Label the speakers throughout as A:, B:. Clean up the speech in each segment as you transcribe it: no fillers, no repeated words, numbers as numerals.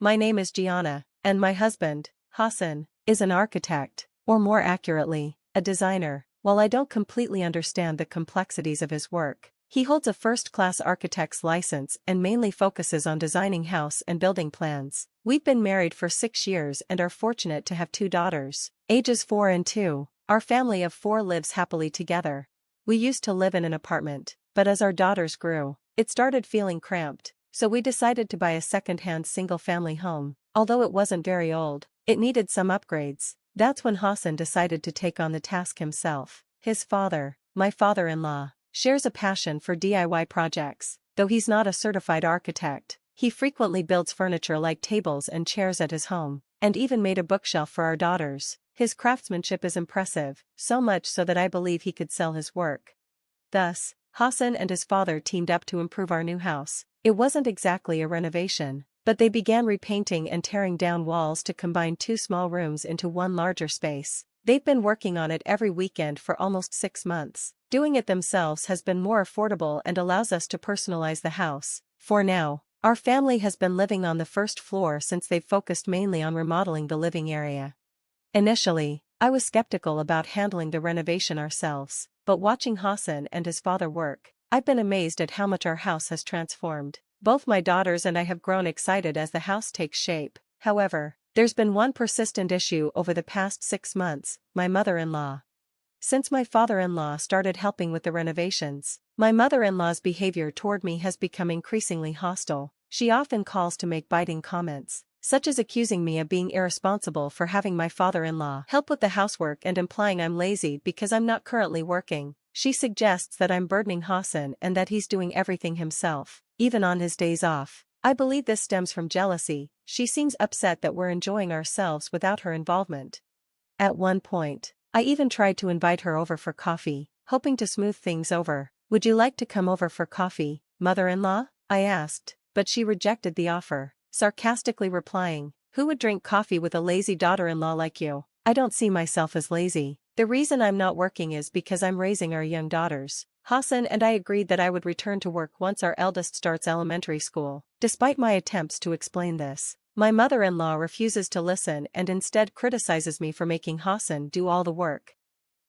A: My name is Gianna, and my husband, Hassan, is an architect, or more accurately, a designer. While I don't completely understand the complexities of his work, he holds a first-class architect's license and mainly focuses on designing house and building plans. We've been married for 6 years and are fortunate to have 2 daughters, ages 4 and 2. Our family of 4 lives happily together. We used to live in an apartment, but as our daughters grew, it started feeling cramped, so we decided to buy a second-hand single-family home. Although it wasn't very old, it needed some upgrades. That's when Hassan decided to take on the task himself. His father, my father-in-law, shares a passion for DIY projects. Though he's not a certified architect, he frequently builds furniture like tables and chairs at his home, and even made a bookshelf for our daughters. His craftsmanship is impressive, so much so that I believe he could sell his work. Thus, Hassan and his father teamed up to improve our new house. It wasn't exactly a renovation, but they began repainting and tearing down walls to combine 2 small rooms into one larger space. They've been working on it every weekend for almost 6 months. Doing it themselves has been more affordable and allows us to personalize the house. For now, our family has been living on the first floor since they've focused mainly on remodeling the living area. Initially, I was skeptical about handling the renovation ourselves, but watching Hassan and his father work, I've been amazed at how much our house has transformed. Both my daughters and I have grown excited as the house takes shape. However, there's been one persistent issue over the past 6 months: my mother-in-law. Since my father-in-law started helping with the renovations, my mother-in-law's behavior toward me has become increasingly hostile. She often calls to make biting comments, such as accusing me of being irresponsible for having my father-in-law help with the housework and implying I'm lazy because I'm not currently working. She suggests that I'm burdening Hassan and that he's doing everything himself, even on his days off. I believe this stems from jealousy. She seems upset that we're enjoying ourselves without her involvement. At one point, I even tried to invite her over for coffee, hoping to smooth things over. "Would you like to come over for coffee, mother-in-law?" I asked, but she rejected the offer, sarcastically replying, "Who would drink coffee with a lazy daughter-in-law like you?" I don't see myself as lazy. The reason I'm not working is because I'm raising our young daughters. Hassan and I agreed that I would return to work once our eldest starts elementary school. Despite my attempts to explain this, my mother-in-law refuses to listen and instead criticizes me for making Hassan do all the work.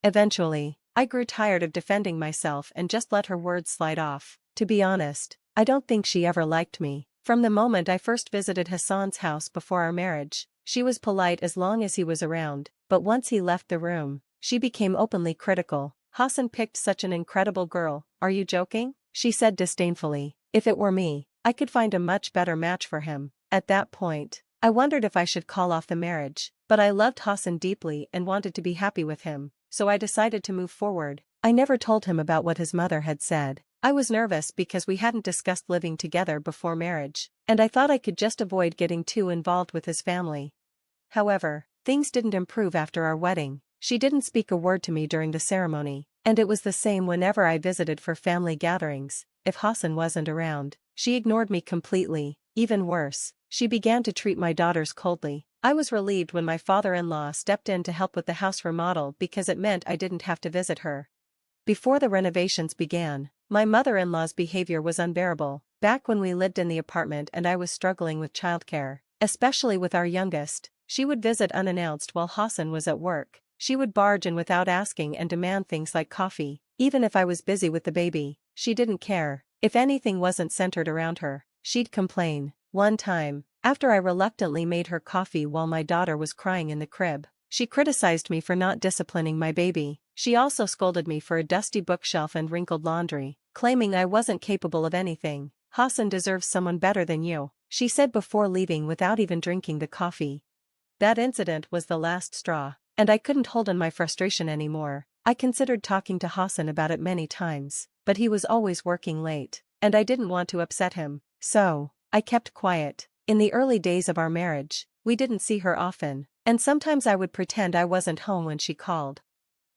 A: Eventually, I grew tired of defending myself and just let her words slide off. To be honest, I don't think she ever liked me. From the moment I first visited Hassan's house before our marriage, she was polite as long as he was around, but once he left the room, she became openly critical. "Hassan picked such an incredible girl, are you joking?" she said disdainfully. "If it were me, I could find a much better match for him." At that point, I wondered if I should call off the marriage, but I loved Hassan deeply and wanted to be happy with him, so I decided to move forward. I never told him about what his mother had said. I was nervous because we hadn't discussed living together before marriage, and I thought I could just avoid getting too involved with his family. However, things didn't improve after our wedding. She didn't speak a word to me during the ceremony, and it was the same whenever I visited for family gatherings. If Hassan wasn't around, she ignored me completely. Even worse, she began to treat my daughters coldly. I was relieved when my father-in-law stepped in to help with the house remodel because it meant I didn't have to visit her. Before the renovations began, my mother-in-law's behavior was unbearable. Back when we lived in the apartment and I was struggling with childcare, especially with our youngest, she would visit unannounced while Hassan was at work. She would barge in without asking and demand things like coffee. Even if I was busy with the baby, she didn't care. If anything wasn't centered around her, she'd complain. One time, after I reluctantly made her coffee while my daughter was crying in the crib, she criticized me for not disciplining my baby. She also scolded me for a dusty bookshelf and wrinkled laundry, claiming I wasn't capable of anything. "Hassan deserves someone better than you," she said before leaving without even drinking the coffee. That incident was the last straw, and I couldn't hold in my frustration anymore. I considered talking to Hassan about it many times, but he was always working late, and I didn't want to upset him, so I kept quiet. In the early days of our marriage, we didn't see her often, and sometimes I would pretend I wasn't home when she called.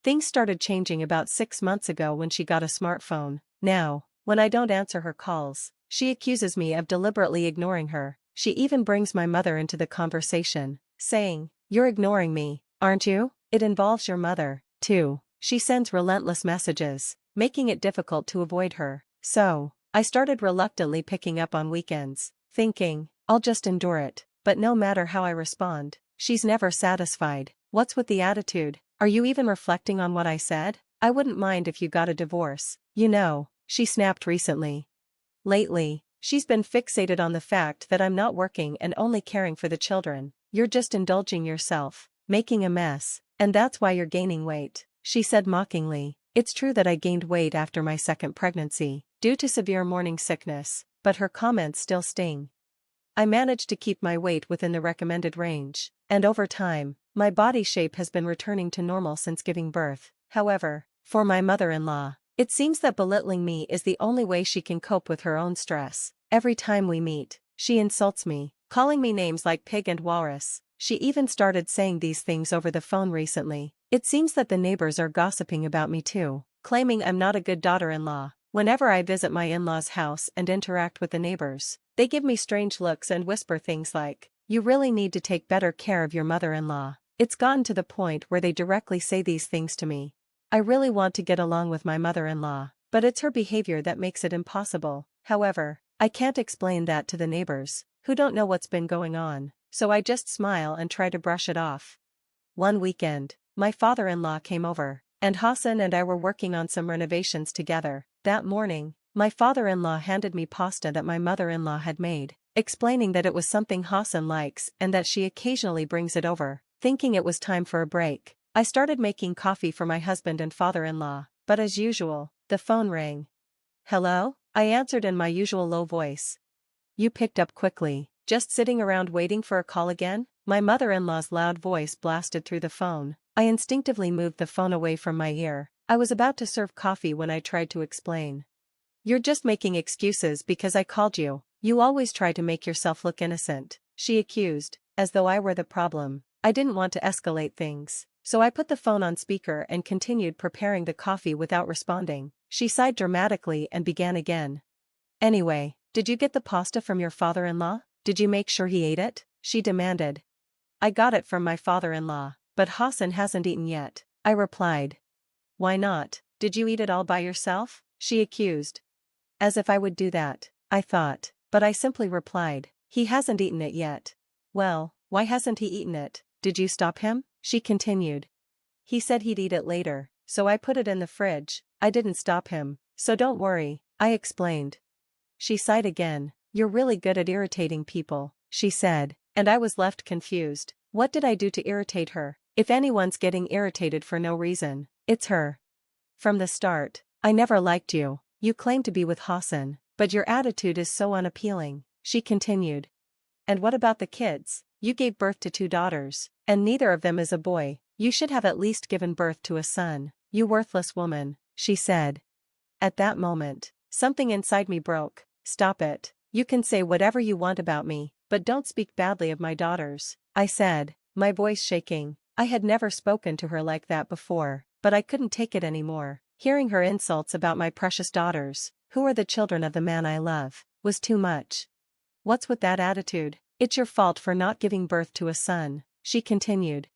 A: Things started changing about 6 months ago when she got a smartphone. Now, when I don't answer her calls, she accuses me of deliberately ignoring her. She even brings my mother into the conversation, saying, "You're ignoring me, aren't you? It involves your mother, too." She sends relentless messages, making it difficult to avoid her. So, I started reluctantly picking up on weekends, thinking, I'll just endure it. but no matter how I respond, she's never satisfied. What's with the attitude? Are you even reflecting on what I said? I wouldn't mind if you got a divorce. You know, she snapped recently. Lately, she's been fixated on the fact that I'm not working and only caring for the children. You're just indulging yourself, making a mess, and that's why you're gaining weight, she said mockingly. It's true that I gained weight after my second pregnancy, due to severe morning sickness, but her comments still sting. I managed to keep my weight within the recommended range, and over time, my body shape has been returning to normal since giving birth. However, for my mother-in-law, it seems that belittling me is the only way she can cope with her own stress. Every time we meet, she insults me, calling me names like pig and walrus. She even started saying these things over the phone recently. It seems that the neighbors are gossiping about me too, claiming I'm not a good daughter-in-law. Whenever I visit my in-laws' house and interact with the neighbors, they give me strange looks and whisper things like, "You really need to take better care of your mother-in-law." It's gotten to the point where they directly say these things to me. I really want to get along with my mother-in-law, but it's her behavior that makes it impossible. However, I can't explain that to the neighbors, who don't know what's been going on, so I just smile and try to brush it off. One weekend, my father-in-law came over, and Hassan and I were working on some renovations together. That morning, my father-in-law handed me pasta that my mother-in-law had made, explaining that it was something Hassan likes and that she occasionally brings it over. Thinking it was time for a break, I started making coffee for my husband and father-in-law, but as usual, the phone rang. "Hello?" I answered in my usual low voice. "You picked up quickly. Just sitting around waiting for a call again?" My mother-in-law's loud voice blasted through the phone. I instinctively moved the phone away from my ear. I was about to serve coffee when I tried to explain. "You're just making excuses because I called you. You always try to make yourself look innocent," she accused, as though I were the problem. I didn't want to escalate things, so I put the phone on speaker and continued preparing the coffee without responding. She sighed dramatically and began again. "Anyway, did you get the pasta from your father-in-law? Did you make sure he ate it?" she demanded. "I got it from my father-in-law, but Hassan hasn't eaten yet," I replied. "Why not? Did you eat it all by yourself?" she accused. As if I would do that, I thought, but I simply replied, "He hasn't eaten it yet." "Well, why hasn't he eaten it? Did you stop him?" she continued. "He said he'd eat it later, so I put it in the fridge. I didn't stop him, so don't worry," I explained. She sighed again. "You're really good at irritating people," she said, and I was left confused. What did I do to irritate her? If anyone's getting irritated for no reason, it's her. "From the start, I never liked you. You claim to be with Hassan, but your attitude is so unappealing," she continued. "And what about the kids? You gave birth to 2 daughters, and neither of them is a boy. You should have at least given birth to a son. You worthless woman," she said. At that moment, something inside me broke. "Stop it. You can say whatever you want about me, but don't speak badly of my daughters," I said, my voice shaking. I had never spoken to her like that before, but I couldn't take it anymore. Hearing her insults about my precious daughters, who are the children of the man I love, was too much. "What's with that attitude? It's your fault for not giving birth to a son," she continued.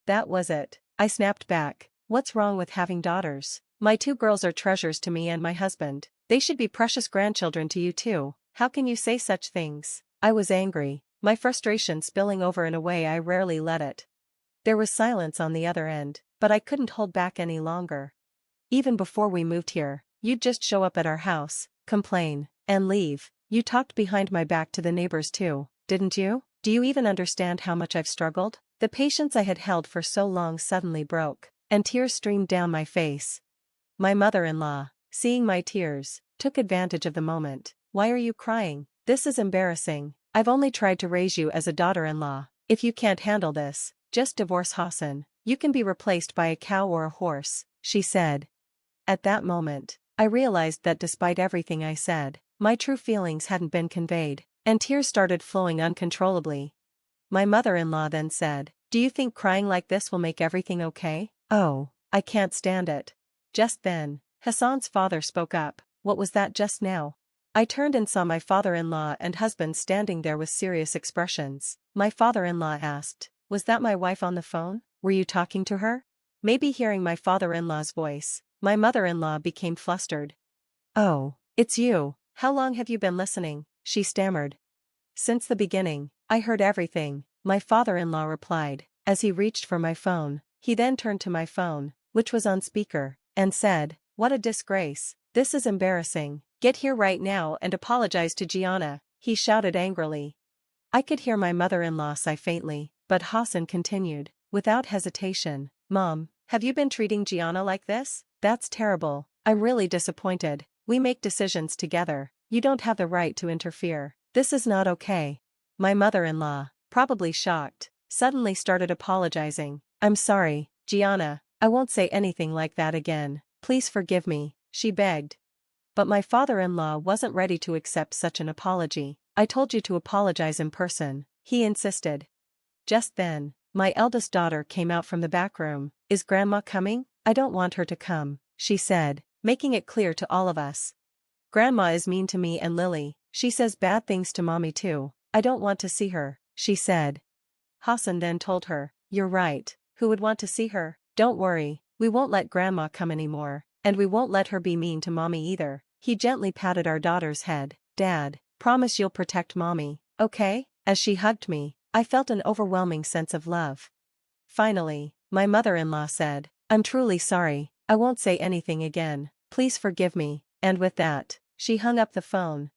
A: That was it. I snapped back. "What's wrong with having daughters? My 2 girls are treasures to me and my husband. They should be precious grandchildren to you too. How can you say such things?" I was angry, my frustration spilling over in a way I rarely let it. There was silence on the other end, but I couldn't hold back any longer. "Even before we moved here, you'd just show up at our house, complain, and leave. You talked behind my back to the neighbors too, didn't you? Do you even understand how much I've struggled?" The patience I had held for so long suddenly broke, and tears streamed down my face. My mother-in-law, seeing my tears, took advantage of the moment. "Why are you crying? This is embarrassing. I've only tried to raise you as a daughter-in-law. If you can't handle this, just divorce Hassan. You can be replaced by a cow or a horse," she said. At that moment, I realized that despite everything I said, my true feelings hadn't been conveyed, and tears started flowing uncontrollably. My mother-in-law then said, "Do you think crying like this will make everything okay?" "Oh, I can't stand it." Just then, Hassan's father spoke up. "What was that just now?" I turned and saw my father-in-law and husband standing there with serious expressions. My father-in-law asked, "Was that my wife on the phone? Were you talking to her?" Maybe hearing my father-in-law's voice, my mother-in-law became flustered. "Oh, it's you. How long have you been listening?" she stammered. "Since the beginning. I heard everything, my father-in-law replied, as he reached for my phone. He then turned to my phone, which was on speaker, and said, "What a disgrace, this is embarrassing. Get here right now and apologize to Gianna," he shouted angrily. I could hear my mother-in-law sigh faintly, but Hassan continued, without hesitation, "Mom, have you been treating Gianna like this? That's terrible. I'm really disappointed. We make decisions together. You don't have the right to interfere. This is not okay." My mother-in-law, probably shocked, suddenly started apologizing. "I'm sorry, Gianna, I won't say anything like that again. Please forgive me," she begged. But my father-in-law wasn't ready to accept such an apology. "I told you to apologize in person," he insisted. Just then, my eldest daughter came out from the back room. "Is Grandma coming? I don't want her to come," she said, making it clear to all of us. "Grandma is mean to me and Lily. She says bad things to Mommy too. I don't want to see her," she said. Hassan then told her, "You're right, who would want to see her? Don't worry, we won't let Grandma come anymore, and we won't let her be mean to Mommy either." He gently patted our daughter's head. "Dad, promise you'll protect Mommy, okay?" As she hugged me, I felt an overwhelming sense of love. Finally, my mother-in-law said, "I'm truly sorry, I won't say anything again. Please forgive me," and with that, she hung up the phone.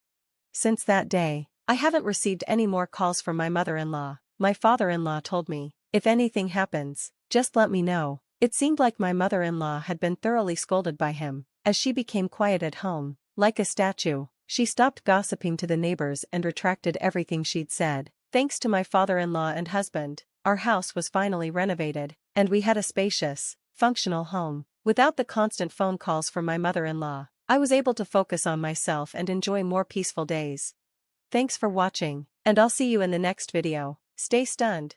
A: Since that day, I haven't received any more calls from my mother-in-law. My father-in-law told me, "If anything happens, just let me know." It seemed like my mother-in-law had been thoroughly scolded by him. As she became quiet at home, like a statue, she stopped gossiping to the neighbors and retracted everything she'd said. Thanks to my father-in-law and husband, our house was finally renovated, and we had a spacious, functional home. Without the constant phone calls from my mother-in-law, I was able to focus on myself and enjoy more peaceful days. Thanks for watching, and I'll see you in the next video. Stay stunned.